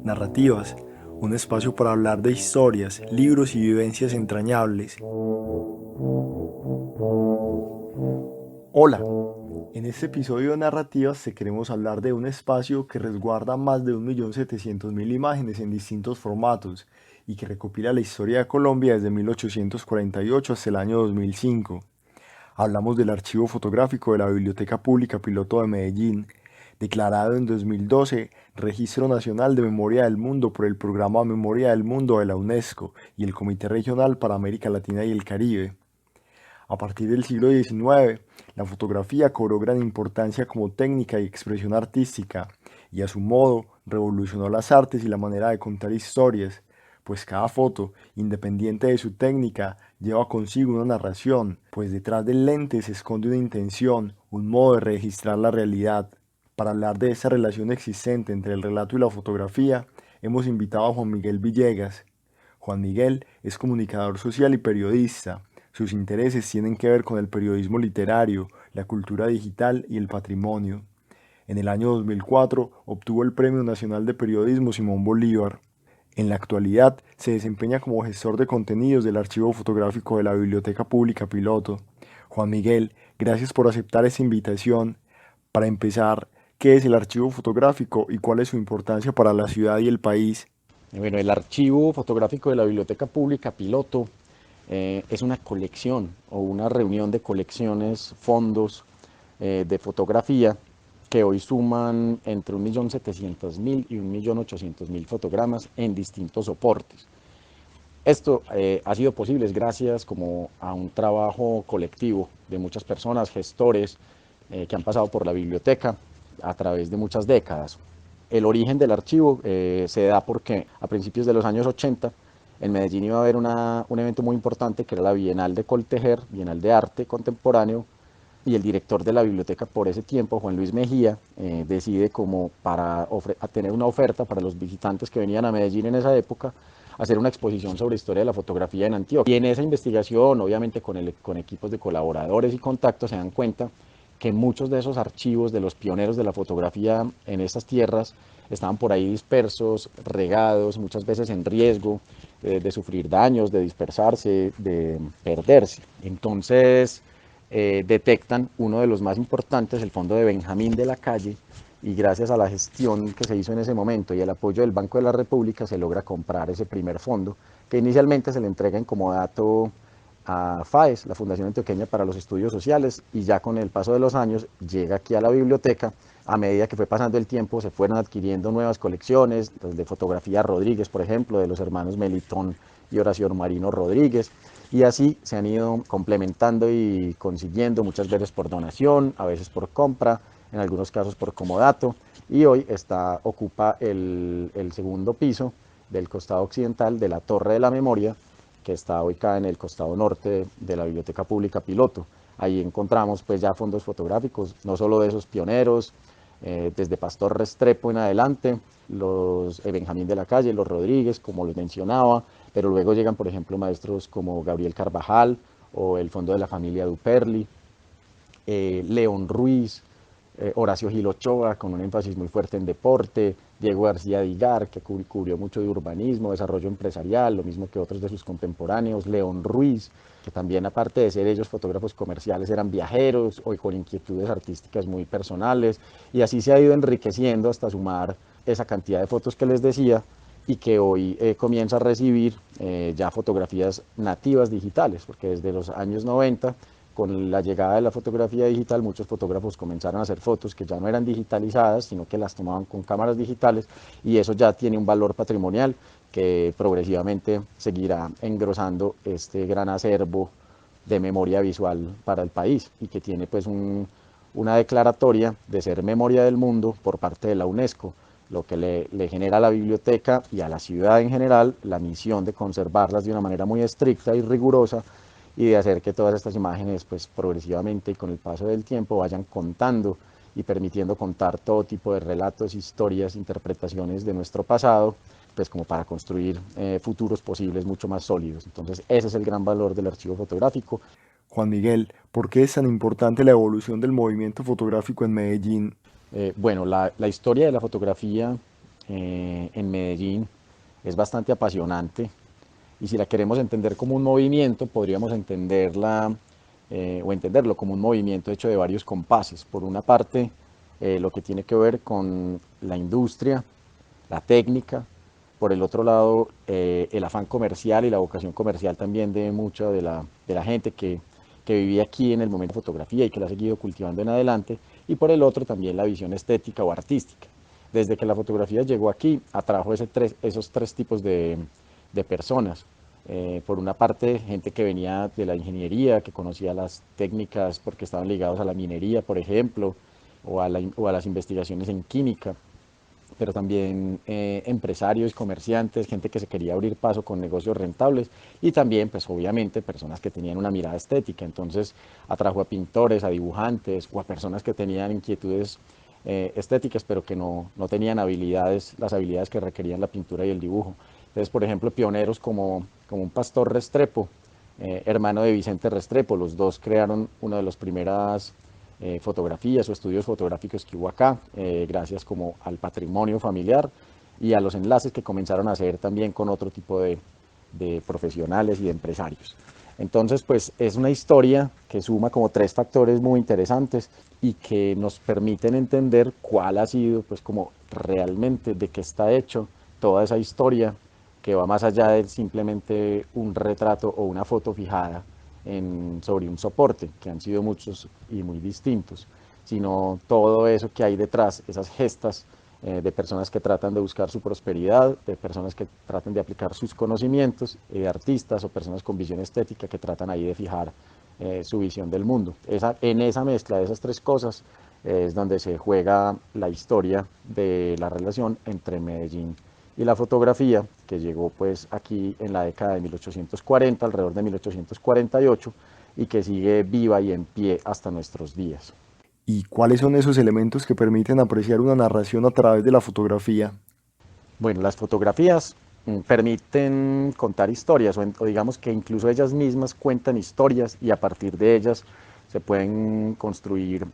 Narrativas, un espacio para hablar de historias, libros y vivencias entrañables. Hola, en este episodio de Narrativas te queremos hablar de un espacio que resguarda más de 1.700.000 imágenes en distintos formatos y que recopila la historia de Colombia desde 1848 hasta el año 2005. Hablamos del archivo fotográfico de la Biblioteca Pública Piloto de Medellín, declarado en 2012 Registro Nacional de Memoria del Mundo por el Programa Memoria del Mundo de la UNESCO y el Comité Regional para América Latina y el Caribe. A partir del siglo XIX, la fotografía cobró gran importancia como técnica y expresión artística, y a su modo revolucionó las artes y la manera de contar historias, pues cada foto, independiente de su técnica, lleva consigo una narración, pues detrás del lente se esconde una intención, un modo de registrar la realidad. Para hablar de esa relación existente entre el relato y la fotografía, hemos invitado a Juan Miguel Villegas. Juan Miguel es comunicador social y periodista. Sus intereses tienen que ver con el periodismo literario, la cultura digital y el patrimonio. En el año 2004 obtuvo el Premio Nacional de Periodismo Simón Bolívar. En la actualidad se desempeña como gestor de contenidos del Archivo Fotográfico de la Biblioteca Pública Piloto. Juan Miguel, gracias por aceptar esta invitación. Para empezar, ¿qué es el archivo fotográfico y cuál es su importancia para la ciudad y el país? Bueno, el archivo fotográfico de la Biblioteca Pública Piloto es una colección o una reunión de colecciones, fondos de fotografía que hoy suman entre 1.700.000 y 1.800.000 fotogramas en distintos soportes. Esto ha sido posible es gracias como a un trabajo colectivo de muchas personas, gestores que han pasado por la biblioteca a través de muchas décadas. El origen del archivo se da porque a principios de los años 80 en Medellín iba a haber un evento muy importante que era la Bienal de Coltejer, Bienal de Arte Contemporáneo, y el director de la biblioteca por ese tiempo, Juan Luis Mejía, decide como para tener una oferta para los visitantes que venían a Medellín en esa época, hacer una exposición sobre historia de la fotografía en Antioquia. Y en esa investigación, obviamente con equipos de colaboradores y contactos, se dan cuenta que muchos de esos archivos de los pioneros de la fotografía en estas tierras estaban por ahí dispersos, regados, muchas veces en riesgo de sufrir daños, de dispersarse, de perderse. Entonces detectan uno de los más importantes, el fondo de Benjamín de la Calle, y gracias a la gestión que se hizo en ese momento y el apoyo del Banco de la República se logra comprar ese primer fondo, que inicialmente se le entrega en comodato a FAES, la Fundación Antioqueña para los Estudios Sociales, y ya con el paso de los años llega aquí a la biblioteca. A medida que fue pasando el tiempo se fueron adquiriendo nuevas colecciones, de fotografía Rodríguez, por ejemplo, de los hermanos Melitón y Horacio Marino Rodríguez, y así se han ido complementando y consiguiendo, muchas veces por donación, a veces por compra, en algunos casos por comodato, y hoy ocupa el segundo piso del costado occidental de la Torre de la Memoria, que está ubicada en el costado norte de la Biblioteca Pública Piloto. Ahí encontramos pues ya fondos fotográficos, no solo de esos pioneros, desde Pastor Restrepo en adelante, los Benjamín de la Calle, los Rodríguez, como los mencionaba, pero luego llegan, por ejemplo, maestros como Gabriel Carvajal o el Fondo de la Familia Duperli, León Ruiz, Horacio Gil Ochoa, con un énfasis muy fuerte en deporte, Diego García Digar, que cubrió mucho de urbanismo, desarrollo empresarial, lo mismo que otros de sus contemporáneos, León Ruiz, que también aparte de ser ellos fotógrafos comerciales eran viajeros o con inquietudes artísticas muy personales, y así se ha ido enriqueciendo hasta sumar esa cantidad de fotos que les decía y que hoy comienza a recibir ya fotografías nativas digitales, porque desde los años 90 con la llegada de la fotografía digital, muchos fotógrafos comenzaron a hacer fotos que ya no eran digitalizadas, sino que las tomaban con cámaras digitales, y eso ya tiene un valor patrimonial que progresivamente seguirá engrosando este gran acervo de memoria visual para el país y que tiene pues una declaratoria de ser memoria del mundo por parte de la UNESCO, lo que le genera a la biblioteca y a la ciudad en general la misión de conservarlas de una manera muy estricta y rigurosa y de hacer que todas estas imágenes pues progresivamente y con el paso del tiempo vayan contando y permitiendo contar todo tipo de relatos, historias, interpretaciones de nuestro pasado, pues como para construir futuros posibles mucho más sólidos. Entonces ese es el gran valor del archivo fotográfico. Juan Miguel, ¿por qué es tan importante la evolución del movimiento fotográfico en Medellín? Bueno, la historia de la fotografía en Medellín es bastante apasionante y si la queremos entender como un movimiento, podríamos entenderla o entenderlo como un movimiento hecho de varios compases. Por una parte, lo que tiene que ver con la industria, la técnica, por el otro lado, el afán comercial y la vocación comercial también de mucha de la gente que vivía aquí en el momento de fotografía y que la ha seguido cultivando en adelante, y por el otro también la visión estética o artística. Desde que la fotografía llegó aquí, atrajo esos tres tipos de personas. Por una parte, gente que venía de la ingeniería, que conocía las técnicas porque estaban ligados a la minería, por ejemplo, o a las investigaciones en química, pero también empresarios, comerciantes, gente que se quería abrir paso con negocios rentables y también, pues obviamente, personas que tenían una mirada estética. Entonces atrajo a pintores, a dibujantes o a personas que tenían inquietudes estéticas, pero que no tenían habilidades, las habilidades que requerían la pintura y el dibujo. Entonces, por ejemplo, pioneros como un Pastor Restrepo, hermano de Vicente Restrepo, los dos crearon una de las primeras fotografías o estudios fotográficos que hubo acá, gracias como al patrimonio familiar y a los enlaces que comenzaron a hacer también con otro tipo de profesionales y de empresarios. Entonces, pues es una historia que suma como tres factores muy interesantes y que nos permiten entender cuál ha sido, pues como realmente de qué está hecho toda esa historia que va más allá de simplemente un retrato o una foto fijada sobre un soporte, que han sido muchos y muy distintos, sino todo eso que hay detrás, esas gestas de personas que tratan de buscar su prosperidad, de personas que tratan de aplicar sus conocimientos, de artistas o personas con visión estética que tratan ahí de fijar su visión del mundo. En esa mezcla de esas tres cosas es donde se juega la historia de la relación entre Medellín y la fotografía, que llegó pues aquí en la década de 1840, alrededor de 1848, y que sigue viva y en pie hasta nuestros días. ¿Y cuáles son esos elementos que permiten apreciar una narración a través de la fotografía? Bueno, las fotografías permiten contar historias o digamos que incluso ellas mismas cuentan historias y a partir de ellas se pueden construir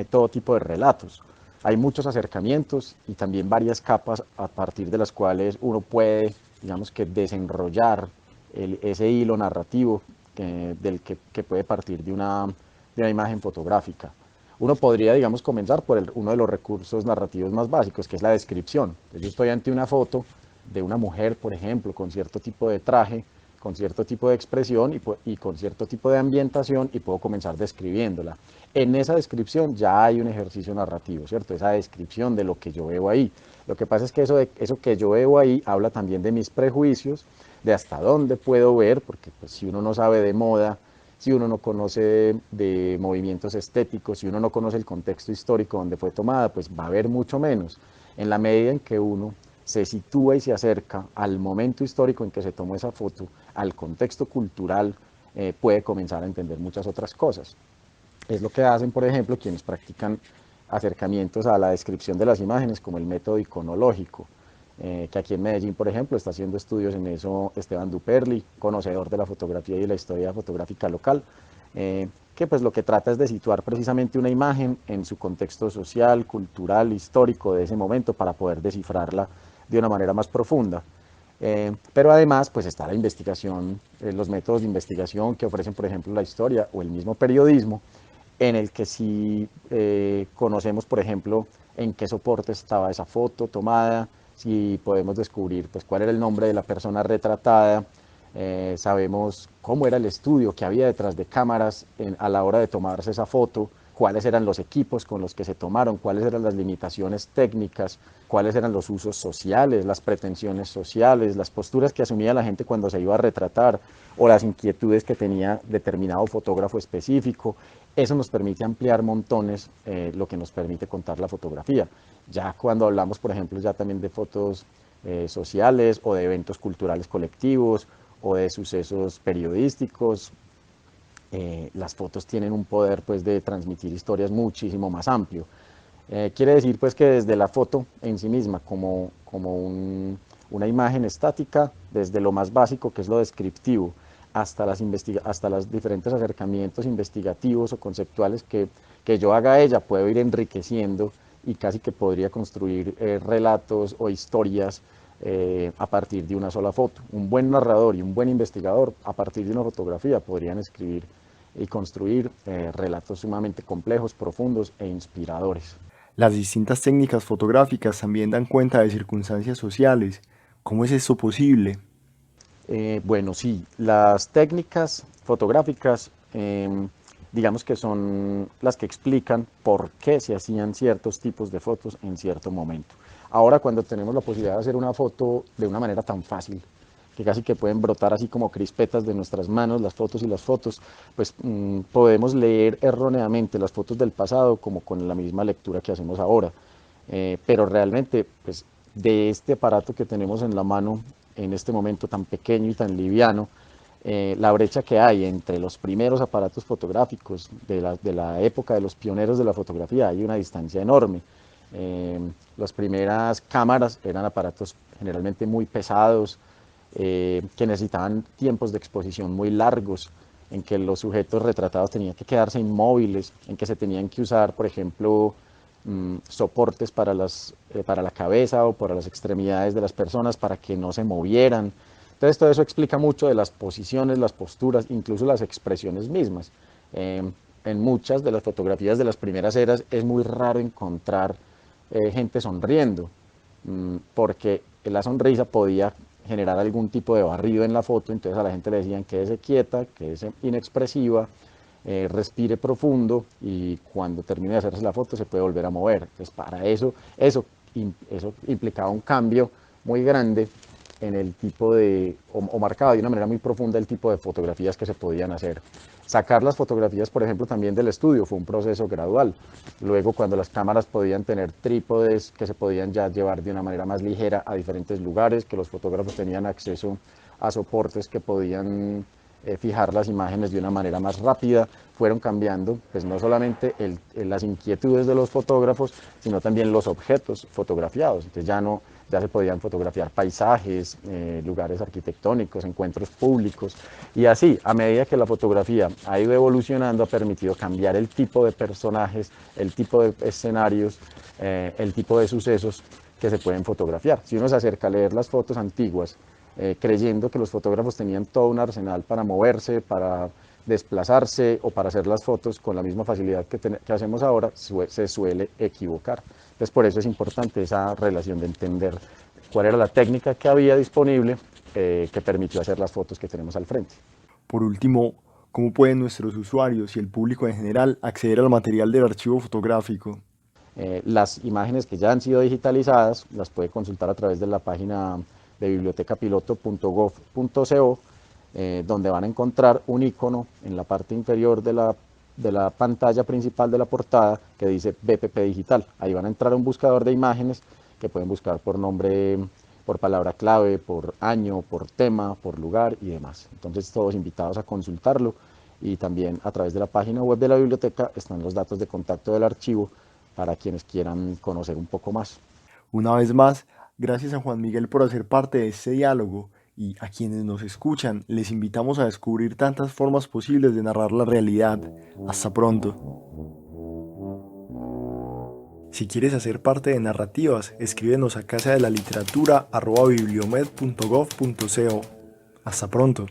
todo tipo de relatos. Hay muchos acercamientos y también varias capas a partir de las cuales uno puede, digamos que desenrollar ese hilo narrativo que puede partir de una imagen fotográfica. Uno podría, digamos, comenzar por uno de los recursos narrativos más básicos, que es la descripción. Entonces, yo estoy ante una foto de una mujer, por ejemplo, con cierto tipo de traje, con cierto tipo de expresión y con cierto tipo de ambientación y puedo comenzar describiéndola. En esa descripción ya hay un ejercicio narrativo, ¿cierto? Esa descripción de lo que yo veo ahí. Lo que pasa es que eso que yo veo ahí habla también de mis prejuicios, de hasta dónde puedo ver, porque pues, si uno no sabe de moda, si uno no conoce de movimientos estéticos, si uno no conoce el contexto histórico donde fue tomada, pues va a haber mucho menos. En la medida en que uno se sitúa y se acerca al momento histórico en que se tomó esa foto, al contexto cultural, puede comenzar a entender muchas otras cosas. Es lo que hacen, por ejemplo, quienes practican acercamientos a la descripción de las imágenes, como el método iconológico, que aquí en Medellín, por ejemplo, está haciendo estudios en eso Esteban Duperli, conocedor de la fotografía y de la historia fotográfica local, que pues lo que trata es de situar precisamente una imagen en su contexto social, cultural, histórico de ese momento para poder descifrarla de una manera más profunda. Pero además, pues está la investigación, los métodos de investigación que ofrecen, por ejemplo, la historia o el mismo periodismo, en el que si conocemos, por ejemplo, en qué soporte estaba esa foto tomada, si podemos descubrir pues, cuál era el nombre de la persona retratada, sabemos cómo era el estudio que había detrás de cámaras a la hora de tomarse esa foto, cuáles eran los equipos con los que se tomaron, cuáles eran las limitaciones técnicas, cuáles eran los usos sociales, las pretensiones sociales, las posturas que asumía la gente cuando se iba a retratar o las inquietudes que tenía determinado fotógrafo específico. Eso nos permite ampliar montones lo que nos permite contar la fotografía. Ya cuando hablamos, por ejemplo, ya también de fotos sociales o de eventos culturales colectivos o de sucesos periodísticos, las fotos tienen un poder pues, de transmitir historias muchísimo más amplio. Quiere decir pues que desde la foto en sí misma, una imagen estática, desde lo más básico que es lo descriptivo, hasta los diferentes acercamientos investigativos o conceptuales que yo haga a ella, puedo ir enriqueciendo y casi que podría construir relatos o historias a partir de una sola foto. Un buen narrador y un buen investigador a partir de una fotografía podrían escribir y construir relatos sumamente complejos, profundos e inspiradores. Las distintas técnicas fotográficas también dan cuenta de circunstancias sociales. ¿Cómo es eso posible? Bueno, sí, las técnicas fotográficas, digamos que son las que explican por qué se hacían ciertos tipos de fotos en cierto momento. Ahora, cuando tenemos la posibilidad de hacer una foto de una manera tan fácil, que casi que pueden brotar así como crispetas de nuestras manos, las fotos y las fotos, pues podemos leer erróneamente las fotos del pasado como con la misma lectura que hacemos ahora. Pero realmente, pues de este aparato que tenemos en la mano en este momento tan pequeño y tan liviano, la brecha que hay entre los primeros aparatos fotográficos de la época de los pioneros de la fotografía, hay una distancia enorme. Las primeras cámaras eran aparatos generalmente muy pesados, que necesitaban tiempos de exposición muy largos, en que los sujetos retratados tenían que quedarse inmóviles, en que se tenían que usar, por ejemplo, soportes para la cabeza o para las extremidades de las personas para que no se movieran. Entonces todo eso explica mucho de las posiciones, las posturas, incluso las expresiones mismas. En muchas de las fotografías de las primeras eras es muy raro encontrar gente sonriendo, porque la sonrisa podía generar algún tipo de barrido en la foto, entonces a la gente le decían quédese quieta, quédese inexpresiva, respire profundo y cuando termine de hacerse la foto se puede volver a mover. Entonces para eso implicaba un cambio muy grande en el tipo o marcaba de una manera muy profunda el tipo de fotografías que se podían hacer. Sacar las fotografías, por ejemplo, también del estudio fue un proceso gradual. Luego, cuando las cámaras podían tener trípodes que se podían ya llevar de una manera más ligera a diferentes lugares, que los fotógrafos tenían acceso a soportes que podían fijar las imágenes de una manera más rápida, fueron cambiando, pues no solamente las inquietudes de los fotógrafos, sino también los objetos fotografiados. Entonces ya se podían fotografiar paisajes, lugares arquitectónicos, encuentros públicos, y así, a medida que la fotografía ha ido evolucionando, ha permitido cambiar el tipo de personajes, el tipo de escenarios, el tipo de sucesos que se pueden fotografiar. Si uno se acerca a leer las fotos antiguas, creyendo que los fotógrafos tenían todo un arsenal para moverse, para desplazarse o para hacer las fotos con la misma facilidad que hacemos ahora, se suele equivocar. Entonces por eso es importante esa relación de entender cuál era la técnica que había disponible que permitió hacer las fotos que tenemos al frente. Por último, ¿cómo pueden nuestros usuarios y el público en general acceder al material del archivo fotográfico? Las imágenes que ya han sido digitalizadas las puede consultar a través de la página de bibliotecapiloto.gov.co, donde van a encontrar un icono en la parte inferior de la pantalla principal de la portada que dice BPP Digital. Ahí van a entrar a un buscador de imágenes que pueden buscar por nombre, por palabra clave, por año, por tema, por lugar y demás. Entonces todos invitados a consultarlo, y también a través de la página web de la biblioteca están los datos de contacto del archivo para quienes quieran conocer un poco más. Una vez más, gracias a Juan Miguel por hacer parte de este diálogo y a quienes nos escuchan, les invitamos a descubrir tantas formas posibles de narrar la realidad. Hasta pronto. Si quieres hacer parte de Narrativas, escríbenos a casadelaliteratura@bibliomed.gov.co. Hasta pronto.